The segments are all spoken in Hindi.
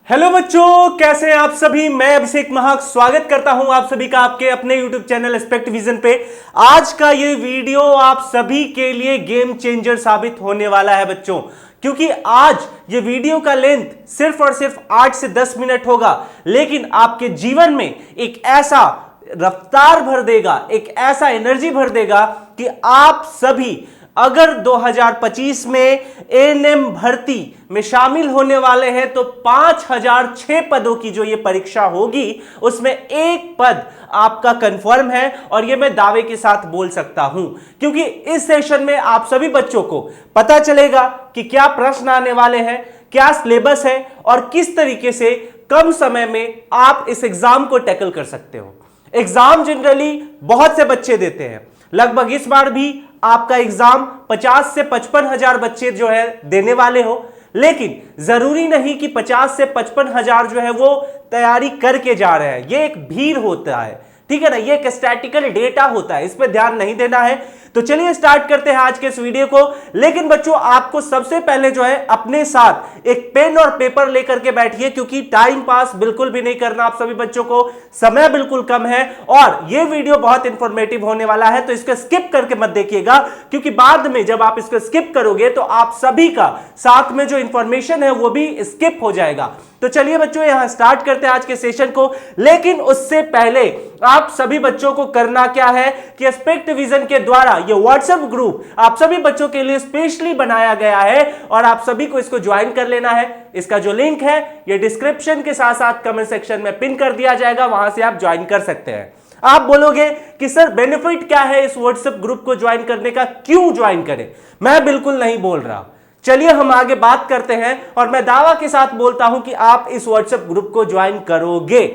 हेलो बच्चों, कैसे हैं आप सभी। मैं अभिषेक महाक स्वागत करता हूं आप सभी का आपके अपने यूट्यूब चैनल एस्पेक्ट विजन पे। आज का ये वीडियो आप सभी के लिए गेम चेंजर साबित होने वाला है बच्चों, क्योंकि आज ये वीडियो का लेंथ सिर्फ और सिर्फ 8 से 10 मिनट होगा, लेकिन आपके जीवन में एक ऐसा रफ्तार भर देगा, एक ऐसा एनर्जी भर देगा कि आप सभी अगर 2025 में एएनएम भर्ती में शामिल होने वाले हैं तो 5006 पदों की जो ये परीक्षा होगी उसमें एक पद आपका कंफर्म है, और ये मैं दावे के साथ बोल सकता हूं, क्योंकि इस सेशन में आप सभी बच्चों को पता चलेगा कि क्या प्रश्न आने वाले हैं, क्या सिलेबस है और किस तरीके से कम समय में आप इस एग्जाम को टैकल कर सकते हो। एग्जाम जनरली बहुत से बच्चे देते हैं, लगभग इस बार भी आपका एग्जाम 50 से 55 हजार बच्चे जो है देने वाले हो, लेकिन जरूरी नहीं कि 50 से 55 हजार जो है वो तैयारी करके जा रहे हैं। ये एक भीड़ होता है, ठीक है ना, ये एक स्टैटिकल डेटा होता है, इस पे ध्यान नहीं देना है। तो चलिए स्टार्ट करते हैं आज के इस वीडियो को। लेकिन बच्चों आपको सबसे पहले जो है अपने साथ एक पेन और पेपर लेकर के बैठिए, क्योंकि टाइम पास बिल्कुल भी नहीं करना आप सभी बच्चों को, समय बिल्कुल कम है और यह वीडियो बहुत इंफॉर्मेटिव होने वाला है, तो इसको स्किप करके मत देखिएगा, क्योंकि बाद में जब आप इसको स्किप करोगे तो आप सभी का साथ में जो इंफॉर्मेशन है वो भी स्किप हो जाएगा। तो चलिए बच्चों यहां स्टार्ट करते हैं आज के सेशन को। लेकिन उससे पहले आप सभी बच्चों को करना क्या है कि एस्पेक्ट विजन के द्वारा ये व्हाट्सएप ग्रुप आप सभी बच्चों के लिए स्पेशली बनाया गया है और आप सभी को इसको ज्वाइन कर लेना है। इसका जो लिंक है ये डिस्क्रिप्शन के साथ साथ कमेंट सेक्शन में पिन कर दिया जाएगा, वहां से आप ज्वाइन कर सकते हैं। आप बोलोगे कि सर बेनिफिट क्या है इस व्हाट्सएप ग्रुप को ज्वाइन करने का, क्यों ज्वाइन करें? मैं बिल्कुल नहीं बोल रहा, चलिए हम आगे बात करते हैं और मैं दावा के साथ बोलता हूं कि आप इस व्हाट्सएप ग्रुप को ज्वाइन करोगे।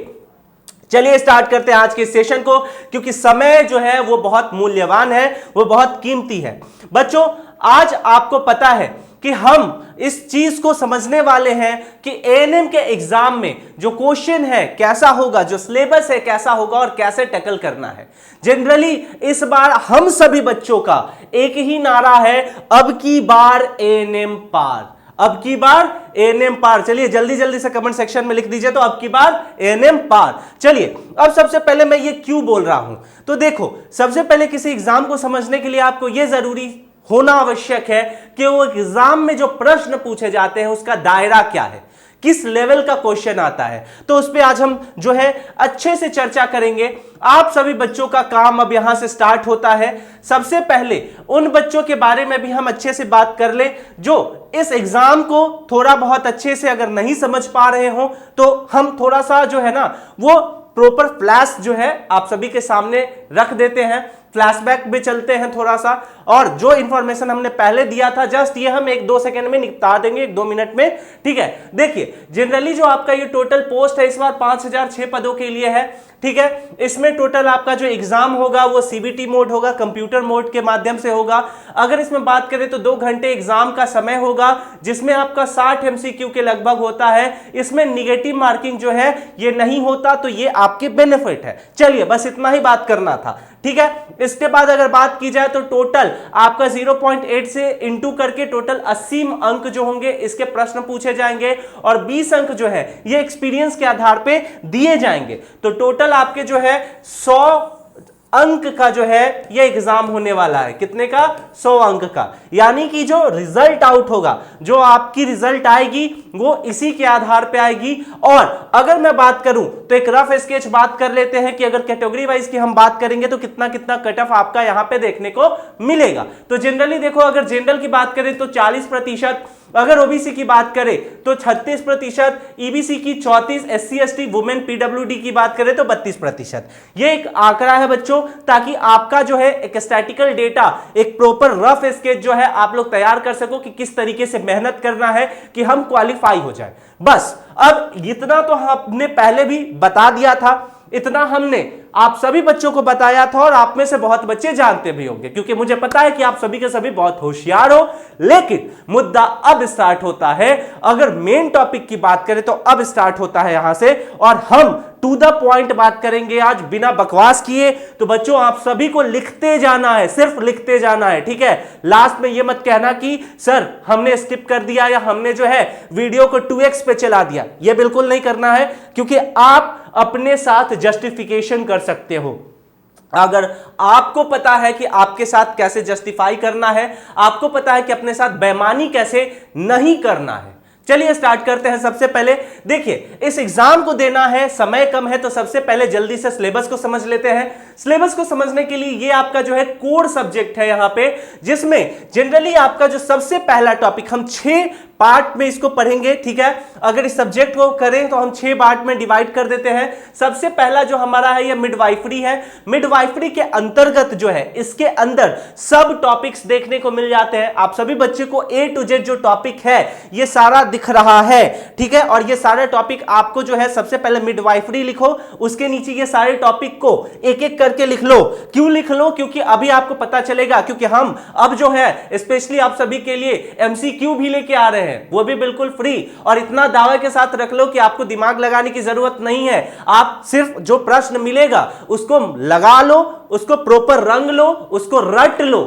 चलिए स्टार्ट करते हैं आज के सेशन को, क्योंकि समय जो है वो बहुत मूल्यवान है, वो बहुत कीमती है। बच्चों आज आपको पता है कि हम इस चीज को समझने वाले हैं कि एएनएम के एग्जाम में जो क्वेश्चन है कैसा होगा, जो सिलेबस है कैसा होगा और कैसे टैकल करना है। जनरली इस बार हम सभी बच्चों का एक ही नारा है, अब की बार एएनएम पार, अब की बार एएनएम पार। चलिए जल्दी जल्दी से कमेंट सेक्शन में लिख दीजिए, तो अब की बार एएनएम पार। चलिए अब सबसे पहले मैं ये क्यों बोल रहा हूं, तो देखो सबसे पहले किसी एग्जाम को समझने के लिए आपको यह जरूरी होना आवश्यक है कि वो एग्जाम में जो प्रश्न पूछे जाते हैं उसका दायरा क्या है, किस लेवल का क्वेश्चन आता है। तो उस पे आज हम जो है अच्छे से चर्चा करेंगे। आप सभी बच्चों का काम अब यहां से स्टार्ट होता है। सबसे पहले उन बच्चों के बारे में भी हम अच्छे से बात कर ले जो इस एग्जाम को थोड़ा बहुत अच्छे से अगर नहीं समझ पा रहे हो, तो हम थोड़ा सा जो है ना वो प्रॉपर फ्लैश जो है आप सभी के सामने रख देते हैं, फ्लैशबैक में चलते हैं थोड़ा सा, और जो इंफॉर्मेशन हमने पहले दिया था जस्ट ये हम 1-2 सेकंड में निपटा देंगे, 1-2 मिनट में, ठीक है। देखिए जनरली जो आपका ये टोटल पोस्ट है इस बार 5006 पदों के लिए है, ठीक है। इसमें टोटल आपका जो एग्जाम होगा वो सीबीटी मोड होगा, कंप्यूटर मोड के माध्यम से होगा। अगर इसमें बात करें तो 2 घंटे एग्जाम का समय होगा, जिसमें आपका 60 एमसीक्यू के लगभग होता है। इसमें निगेटिव मार्किंग जो है ये नहीं होता, तो ये आपके बेनिफिट है। चलिए बस इतना ही बात करना था, ठीक है। इसके बाद अगर बात की जाए तो टोटल आपका 0.8 से इंटू करके टोटल 80 अंक जो होंगे इसके प्रश्न पूछे जाएंगे, और 20 अंक जो है ये एक्सपीरियंस के आधार पे दिए जाएंगे। तो टोटल आपके जो है 100 अंक का जो है ये एग्जाम होने वाला है। कितने का? 100 अंक का। यानी कि जो रिजल्ट आउट होगा, जो आपकी रिजल्ट आएगी वो इसी के आधार पे आएगी। और अगर मैं बात करूं तो एक रफ स्केच बात कर लेते हैं कि अगर कैटेगरी वाइज की हम बात करेंगे तो कितना कितना कट ऑफ आपका यहां पे देखने को मिलेगा। तो जनरली देखो अगर जनरल की बात करें तो 40%, अगर ओबीसी की बात करें तो 36%, ईबीसी की 34%, एससी एसटी वुमेन पीडब्ल्यूडी की बात करें तो 32%। ये एक आंकड़ा है बच्चों, ताकि आपका जो है एक स्टैटिकल डेटा, एक प्रॉपर रफ स्केच जो है आप लोग तैयार कर सको कि किस तरीके से मेहनत करना है कि हम क्वालिफाई हो जाए। बस अब इतना तो हमने पहले भी बता दिया था, इतना हमने आप सभी बच्चों को बताया था, और आप में से बहुत बच्चे जानते भी होंगे, क्योंकि मुझे पता है कि आप सभी के सभी बहुत होशियार हो। लेकिन मुद्दा अब स्टार्ट होता है, अगर मेन टॉपिक की बात करें तो अब स्टार्ट होता है यहां से, और हम टू द पॉइंट बात करेंगे आज, बिना बकवास किए। तो बच्चों आप सभी को लिखते जाना है, सिर्फ लिखते जाना है, ठीक है। लास्ट में ये मत कहना कि सर हमने स्किप कर दिया या हमने जो है वीडियो को 2x पे चला दिया, ये बिल्कुल नहीं करना है, क्योंकि आप अपने साथ जस्टिफिकेशन कर सकते हो। अगर आपको पता है कि आपके साथ कैसे जस्टिफाई करना है, आपको पता है कि अपने साथ बेईमानी कैसे नहीं करना है। चलिए स्टार्ट करते हैं। सबसे पहले देखिए, इस एग्जाम को देना है, समय कम है, तो सबसे पहले जल्दी से सिलेबस को समझ लेते हैं। सिलेबस को समझने के लिए ये आपका जो है कोर सब्जेक्ट है यहां पे, जिसमें जनरली आपका जो सबसे पहला टॉपिक, हम 6 पार्ट में इसको पढ़ेंगे, ठीक है। अगर इस सब्जेक्ट को करें तो हम 6 पार्ट में डिवाइड कर देते हैं। सबसे पहला जो हमारा है ये मिडवाइफरी है। मिडवाइफरी के अंतर्गत जो है, इसके अंदर सब टॉपिक्स देखने को मिल जाते हैं। आप सभी बच्चे को A to Z जो टॉपिक है ये सारा दिख रहा है, ठीक है। और ये सारे टॉपिक आपको जो है, सबसे पहले मिडवाइफरी लिखो, उसके नीचे ये सारे टॉपिक को एक एक करके लिख लो। क्यों लिख लो? क्योंकि अभी आपको पता चलेगा, क्योंकि हम अब जो है स्पेशली आप सभी के लिए MCQ भी लेके आ रहे हैं, वो भी बिल्कुल फ्री। और इतना दावे के साथ रख लो कि आपको दिमाग लगाने की जरूरत नहीं है। आप सिर्फ जो प्रश्न मिलेगा उसको लगा लो, उसको प्रॉपर रंग लो, उसको रट लो,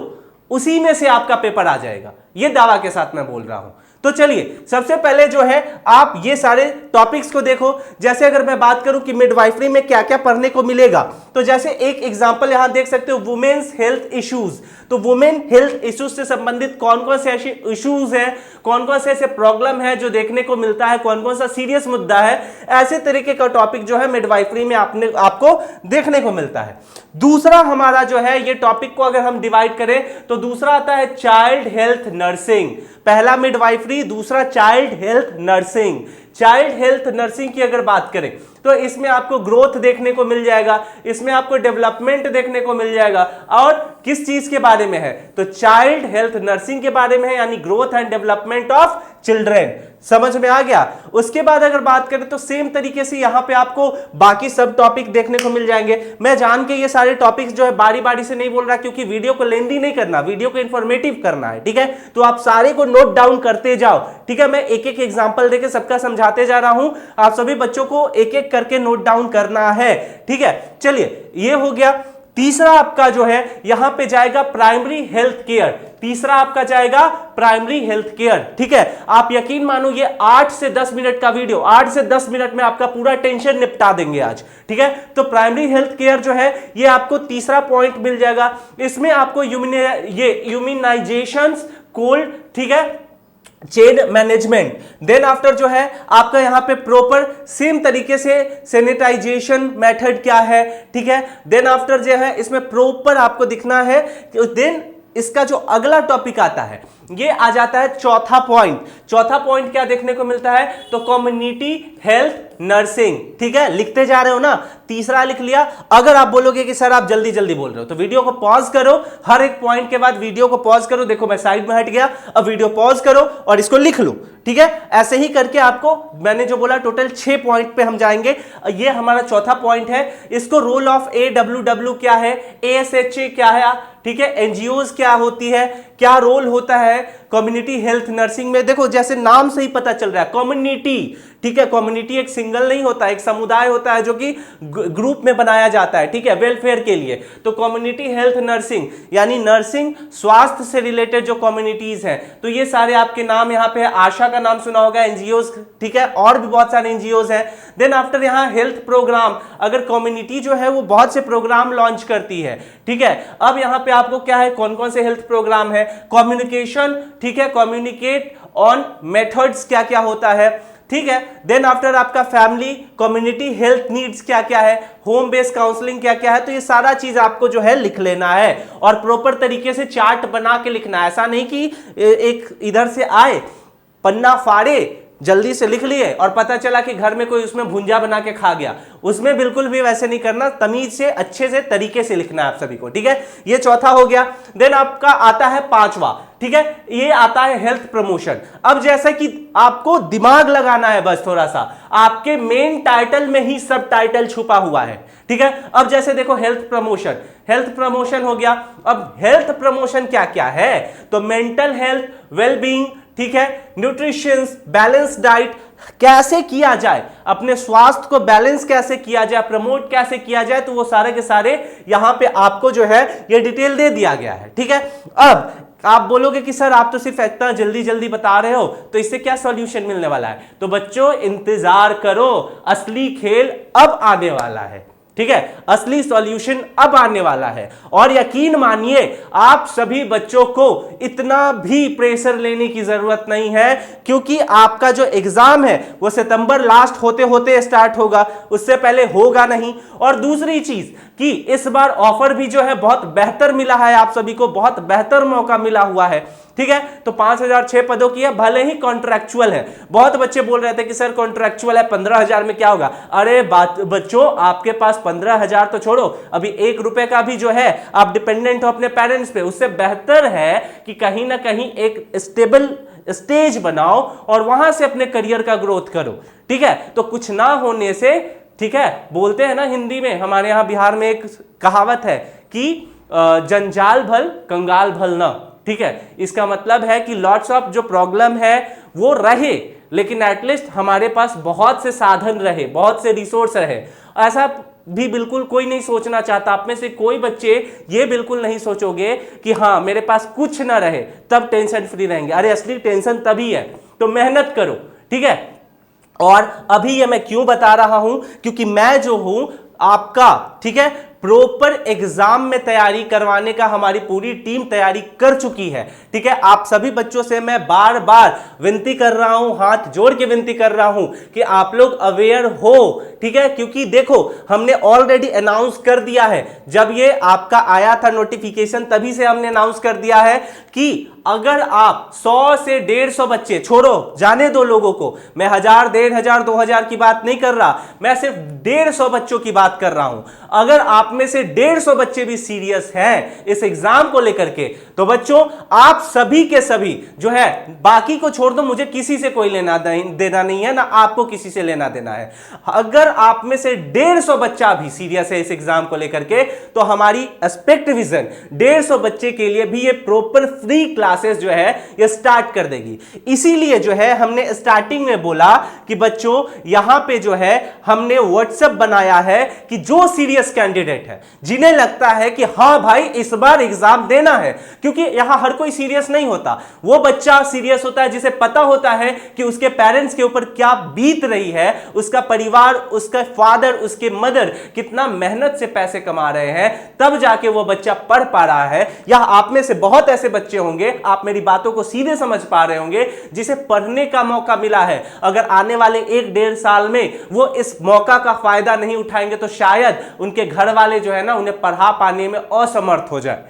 उसी में से आपका पेपर आ जाएगा। ये दावा के साथ मैं बोल रहा हूं। तो चलिए सबसे पहले जो है आप ये सारे टॉपिक्स को देखो। जैसे अगर मैं बात करूं कि मिडवाइफरी में क्या क्या पढ़ने को मिलेगा, तो जैसे एक एग्जांपल यहां देख सकते हो, वुमेन्स हेल्थ इश्यूज। तो वुमेन हेल्थ इश्यूज से संबंधित कौन कौन से ऐसे इश्यूज हैं, कौन कौन से ऐसे प्रॉब्लम है जो देखने को मिलता है, कौन कौन सा सीरियस मुद्दा है, ऐसे तरीके का टॉपिक जो है मिडवाइफरी में आपको देखने को मिलता है। दूसरा हमारा जो है ये टॉपिक को अगर हम डिवाइड करें तो दूसरा आता है चाइल्ड हेल्थ नर्सिंग। पहला मिडवाइफरी, दूसरा child health nursing. Child health nursing की अगर बात करें तो इसमें आपको ग्रोथ देखने को मिल जाएगा, इसमें आपको डेवलपमेंट देखने को मिल जाएगा। और किस चीज के बारे में है? तो चाइल्ड हेल्थ नर्सिंग के बारे में है, यानी growth and development of children. समझ में आ गया? उसके बाद अगर बात करें तो सेम तरीके से यहां पे आपको बाकी सब टॉपिक देखने को मिल जाएंगे। मैं जान के ये सारे टॉपिक्स जो है बारी बारी से नहीं बोल रहा, क्योंकि वीडियो को लेंदी नहीं करना, वीडियो को इंफॉर्मेटिव करना है, ठीक है। तो आप सारे को नोट डाउन करते जाओ, ठीक है। मैं एक एक एग्जांपल देके सबका समझाते जा रहा हूं, आप सभी बच्चों को एक एक करके नोट डाउन करना है, ठीक है। चलिए ये हो गया। तीसरा आपका जो है यहां पे जाएगा प्राइमरी हेल्थ केयर। तीसरा आपका जाएगा प्राइमरी हेल्थ केयर, ठीक है। आप यकीन मानो ये 8 से 10 मिनट का वीडियो, 8 से 10 मिनट में आपका पूरा टेंशन निपटा देंगे आज, ठीक है। तो प्राइमरी हेल्थ केयर जो है ये आपको तीसरा पॉइंट मिल जाएगा। इसमें आपको इम्यूनाइजेशंस, कोल्ड, ठीक है, चेन मैनेजमेंट। देन आफ्टर जो है आपका यहां पे प्रॉपर सेम तरीके से सैनिटाइजेशन मेथड क्या है, ठीक है। देन आफ्टर जो है इसमें प्रॉपर आपको दिखना है। देन इसका जो अगला टॉपिक आता है ये आ जाता है चौथा पॉइंट। चौथा पॉइंट क्या देखने को मिलता है? तो कम्युनिटी हेल्थ नर्सिंग, ठीक है। लिखते जा रहे हो ना, तीसरा लिख लिया। अगर आप बोलोगे कि सर आप जल्दी जल्दी बोल रहे हो तो वीडियो को पॉज करो, हर एक पॉइंट के बाद वीडियो को पॉज करो। देखो मैं साइड में हट गया, अब वीडियो पॉज करो और इसको लिख लो, ठीक है। ऐसे ही करके आपको मैंने जो बोला टोटल 6 पॉइंट पे हम जाएंगे। ये हमारा चौथा पॉइंट है। इसको रोल ऑफ AWW क्या है, ASHA क्या है, ठीक है, एनजीओज क्या होती है, क्या रोल होता है कम्युनिटी हेल्थ नर्सिंग में। देखो जैसे नाम से ही पता चल रहा है कम्युनिटी, ठीक है। कम्युनिटी एक सिंगल नहीं होता, एक समुदाय होता है जो कि ग्रुप में बनाया जाता है, ठीक है, वेलफेयर के लिए। तो कम्युनिटी हेल्थ नर्सिंग यानी नर्सिंग, स्वास्थ्य से रिलेटेड जो कम्युनिटीज हैं, तो ये सारे आपके नाम यहाँ पे आशा का नाम सुना होगा, एनजीओज, ठीक है, और भी बहुत सारे एनजीओज हैं। देन आफ्टर यहाँ हेल्थ प्रोग्राम, अगर कम्युनिटी जो है वो बहुत से प्रोग्राम लॉन्च करती है, ठीक है। अब यहाँ पे आपको क्या है, कौन कौन से हेल्थ प्रोग्राम है, कम्युनिकेशन, ठीक है, कम्युनिकेट ऑन मेथड्स क्या क्या होता है, ठीक है। देन आफ्टर आपका फैमिली कम्युनिटी हेल्थ नीड्स क्या क्या है, होम बेस्ड काउंसलिंग क्या क्या है। तो ये सारा चीज आपको जो है लिख लेना है और प्रॉपर तरीके से चार्ट बना के लिखना है। ऐसा नहीं कि एक इधर से आए, पन्ना फाड़े, जल्दी से लिख लिए और पता चला कि घर में कोई उसमें भुंजा बना के खा गया। उसमें बिल्कुल भी वैसे नहीं करना, तमीज से अच्छे से तरीके से लिखना है आप सभी को, ठीक है। ये चौथा हो गया। देन आपका आता है पांचवा, ठीक है, ये आता है हेल्थ प्रमोशन। अब जैसा कि आपको दिमाग लगाना है बस थोड़ा सा, आपके मेन टाइटल में ही सब टाइटल छुपा हुआ है, ठीक है। अब जैसे देखो हेल्थ प्रमोशन, हेल्थ प्रमोशन हो गया। अब हेल्थ प्रमोशन क्या क्या है, तो मेंटल हेल्थ, वेलबींग, ठीक है, न्यूट्रिशन, बैलेंस डाइट कैसे किया जाए, अपने स्वास्थ्य को बैलेंस कैसे किया जाए, प्रमोट कैसे किया जाए, तो वो सारे के सारे यहां पे आपको जो है ये डिटेल दे दिया गया है। ठीक है, अब आप बोलोगे कि सर आप तो सिर्फ इतना जल्दी जल्दी बता रहे हो, तो इससे क्या सॉल्यूशन मिलने वाला है? तो बच्चों इंतजार करो, असली खेल अब आने वाला है। ठीक है, असली सॉल्यूशन अब आने वाला है। और यकीन मानिए आप सभी बच्चों को इतना भी प्रेशर लेने की जरूरत नहीं है, क्योंकि आपका जो एग्जाम है वो सितंबर लास्ट होते होते स्टार्ट होगा, उससे पहले होगा नहीं। और दूसरी चीज कि इस बार ऑफर भी जो है बहुत बेहतर मिला है, आप सभी को बहुत बेहतर मौका मिला हुआ है। ठीक है, तो 5006 पदों की है, भले ही कॉन्ट्रैक्चुअल है। बहुत बच्चे बोल रहे थे कि सर कॉन्ट्रैक्चुअल है, 15,000 में क्या होगा? अरे बच्चों आपके पास 15,000 तो छोड़ो, अभी 1 रुपए का भी जो है आप डिपेंडेंट हो अपने पेरेंट्स पे। उससे बेहतर है कि कहीं ना कहीं एक स्टेबल स्टेज बनाओ और वहां से अपने करियर का ग्रोथ करो। ठीक है, तो कुछ ना होने से, ठीक है, बोलते हैं ना हिंदी में, हमारे यहां बिहार में एक कहावत है कि जंजाल भल कंगाल भल ना। ठीक है, इसका मतलब है कि लॉट्स ऑफ जो प्रॉब्लम है वो रहे, लेकिन एटलीस्ट हमारे पास बहुत से साधन रहे, बहुत से रिसोर्स रहे। ऐसा भी बिल्कुल कोई नहीं सोचना चाहता। आप में से कोई बच्चे ये बिल्कुल नहीं सोचोगे कि हाँ मेरे पास कुछ ना रहे तब टेंशन फ्री रहेंगे। अरे असली टेंशन तभी है, तो मेहनत करो। ठीक है, और अभी ये मैं क्यों बता रहा हूं, क्योंकि मैं जो हूं आपका, ठीक है, प्रॉपर एग्जाम में तैयारी करवाने का हमारी पूरी टीम तैयारी कर चुकी है। ठीक है, आप सभी बच्चों से मैं बार बार विनती कर रहा हूं, हाथ जोड़ के विनती कर रहा हूं कि आप लोग अवेयर हो। ठीक है, क्योंकि देखो हमने ऑलरेडी अनाउंस कर दिया है, जब ये आपका आया था नोटिफिकेशन तभी से हमने अनाउंस कर दिया है कि अगर आप 100 से 150 बच्चे, छोड़ो जाने दो लोगों को, मैं 1000, 1500, 2000 की बात नहीं कर रहा, मैं सिर्फ 150 बच्चों की बात कर रहा हूं। अगर आप में से 150 बच्चे भी सीरियस हैं इस एग्जाम को लेकर के, तो बच्चों आप सभी के सभी जो है, बाकी को छोड़ दो, मुझे किसी से कोई लेना देना नहीं है, ना आपको किसी से लेना देना है। अगर आप में से 150 बच्चा भी सीरियस है इस एग्जाम को लेकर के, तो हमारी एस्पेक्ट विजन 150 बच्चे के लिए भी ये प्रॉपर फ्री क्लासेस जो है ये स्टार्ट कर देगी। इसीलिए जो है हमने स्टार्टिंग में बोला कि बच्चों यहां पे जो है हमने व्हाट्सएप बनाया है कि जो सीरियस कैंडिडेट है, जिन्हें लगता है कि हां भाई इस बार एग्जाम देना है, क्योंकि यहां हर कोई सीरियस नहीं होता, वो बच्चा सीरियस होता है जिसे पता होता है कि उसके पेरेंट्स के ऊपर क्या बीत रही है, उसका परिवार, उसका फादर, उसके मदर कितना मेहनत से पैसे कमा रहे हैं, तब जाके वो बच्चा पढ़ पा रहा है। या आप में से बहुत ऐसे बच्चे होंगे, आप मेरी बातों को सीधे समझ पा रहे होंगे, जिसे पढ़ने का मौका मिला है। अगर आने वाले 1-1.5 साल में वो इस मौका का फायदा नहीं उठाएंगे तो शायद उनके घर वाले जो है ना उन्हें पढ़ा पाने में असमर्थ हो जाए।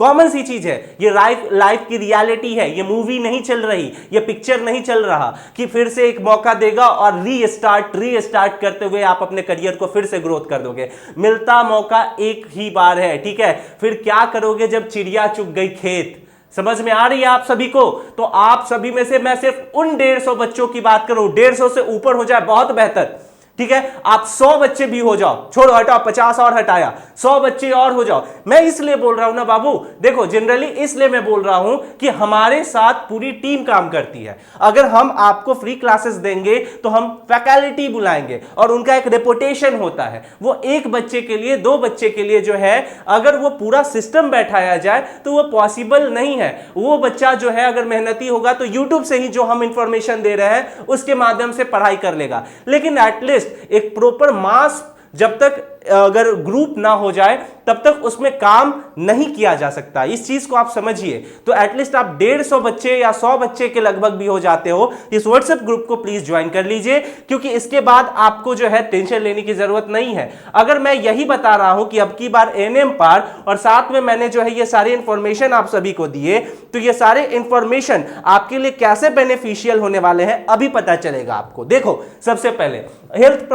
कॉमन सी चीज है, ये लाइफ की रियलिटी है, ये मूवी नहीं चल रही, ये पिक्चर नहीं चल रहा कि फिर से एक मौका देगा और रीस्टार्ट करते हुए आप अपने करियर को फिर से ग्रोथ कर दोगे। मिलता मौका एक ही बार है। ठीक है, फिर क्या करोगे जब चिड़िया चुग गई खेत? समझ में आ रही है आप सभी को? तो आप सभी में से मैं सिर्फ उन 150 बच्चों की बात करूं, 150 से ऊपर हो जाए बहुत बेहतर। ठीक है, आप 100 बच्चे भी हो जाओ, छोड़ो हटाओ, 50 और हटाया, 100 बच्चे और हो जाओ। मैं इसलिए बोल रहा हूं ना बाबू, देखो जनरली इसलिए मैं बोल रहा हूं कि हमारे साथ पूरी टीम काम करती है। अगर हम आपको फ्री क्लासेस देंगे तो हम फैकल्टी बुलाएंगे और उनका एक रेपुटेशन होता है। वो एक बच्चे के लिए, 2 बच्चे के लिए जो है, अगर वो पूरा सिस्टम बैठाया जाए तो वो पॉसिबल नहीं है। वो बच्चा जो है अगर मेहनती होगा तो यूट्यूब से ही जो हम इंफॉर्मेशन दे रहे हैं उसके माध्यम से पढ़ाई कर लेगा, लेकिन एटलीस्ट एक प्रॉपर मास जब तक अगर ग्रुप ना हो जाए तब तक उसमें काम नहीं किया जा सकता। इस चीज को आप समझिए। तो एटलीस्ट आप 150 बच्चे या 100 बच्चे के लगभग भी हो जाते हो, इस व्हाट्सएप ग्रुप को प्लीज ज्वाइन कर लीजिए, क्योंकि इसके बाद आपको जो है टेंशन लेने की जरूरत नहीं है। अगर मैं यही बता रहा हूं कि अब की बार एनएम पार और साथ में मैंने जो है ये सारी इंफॉर्मेशन आप सभी को दिए, तो ये सारे इंफॉर्मेशन आपके लिए कैसे बेनिफिशियल होने वाले हैं अभी पता चलेगा आपको। देखो सबसे पहले हेल्थ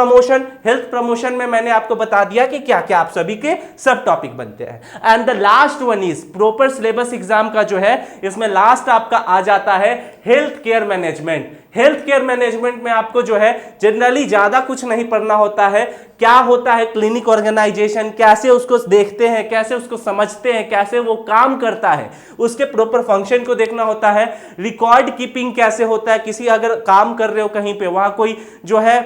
प्रमोशन में मैंने आपको बता बता दिया कि क्या क्या आप सभी के सब टॉपिक बनते हैं। And the last one is proper syllabus exam का जो है, इसमें लास्ट आपका आ जाता है health care management. Health care management में आपको जो है जनरली ज्यादा कुछ नहीं पढ़ना होता है। क्या होता है क्लिनिक ऑर्गेनाइजेशन, कैसे उसको देखते हैं, कैसे उसको समझते हैं, कैसे वो काम करता है, उसके प्रॉपर फंक्शन को देखना होता है। रिकॉर्ड कीपिंग कैसे होता है, किसी अगर काम कर रहे हो कहीं पे, वहां कोई जो है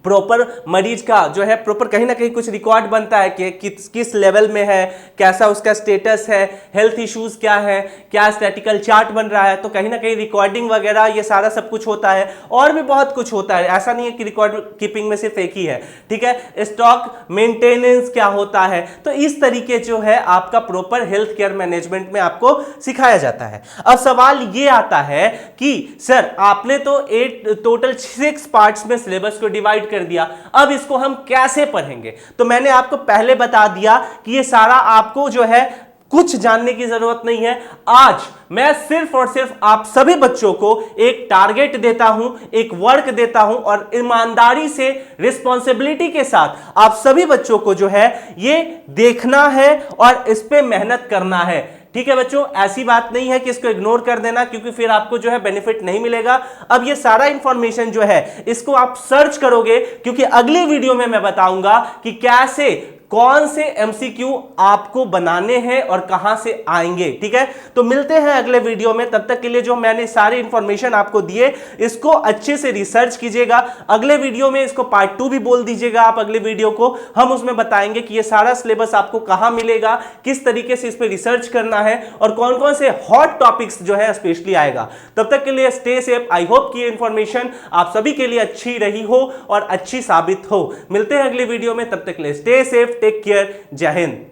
प्रॉपर मरीज का जो है प्रॉपर कहीं ना कहीं कुछ रिकॉर्ड बनता है कि किस लेवल में है, कैसा उसका स्टेटस है, हेल्थ इश्यूज क्या है, क्या स्टैटिकल चार्ट बन रहा है, तो कहीं ना कहीं रिकॉर्डिंग वगैरह ये सारा सब कुछ होता है। और भी बहुत कुछ होता है, ऐसा नहीं है कि रिकॉर्ड कीपिंग में सिर्फ एक ही है, ठीक है। स्टॉक मेंटेनेंस क्या होता है, तो इस तरीके जो है आपका प्रॉपर हेल्थ केयर मैनेजमेंट में आपको सिखाया जाता है। अब सवाल ये आता है कि सर आपने तो टोटल 6 पार्ट्स में सिलेबस को डिवाइड कर दिया, अब इसको हम कैसे पढ़ेंगे? तो मैंने आपको पहले बता दिया कि ये सारा आपको जो है कुछ जानने की जरूरत नहीं है। आज मैं सिर्फ और सिर्फ आप सभी बच्चों को एक टारगेट देता हूं, एक वर्क देता हूं, और ईमानदारी से रिस्पॉन्सिबिलिटी के साथ आप सभी बच्चों को जो है ये देखना है और इस पे मेहनत करना है। ठीक है बच्चों, ऐसी बात नहीं है कि इसको इग्नोर कर देना, क्योंकि फिर आपको जो है बेनिफिट नहीं मिलेगा। अब ये सारा इंफॉर्मेशन जो है इसको आप सर्च करोगे, क्योंकि अगली वीडियो में मैं बताऊंगा कि कैसे कौन से एमसीक्यू आपको बनाने हैं और कहां से आएंगे। ठीक है, तो मिलते हैं अगले वीडियो में। तब तक के लिए जो मैंने सारी इंफॉर्मेशन आपको दिए, इसको अच्छे से रिसर्च कीजिएगा। अगले वीडियो में इसको पार्ट 2 भी बोल दीजिएगा आप अगले वीडियो को, हम उसमें बताएंगे कि ये सारा सिलेबस आपको कहां मिलेगा, किस तरीके से इस पर रिसर्च करना है और कौन कौन से हॉट टॉपिक्स जो है स्पेशली आएगा। तब तक के लिए स्टे सेफ। आई होप कि ये इंफॉर्मेशन आप सभी के लिए अच्छी रही हो और अच्छी साबित हो। मिलते हैं अगले वीडियो में, तब तक के लिए स्टे सेफ, टेक केयर, जय हिंद।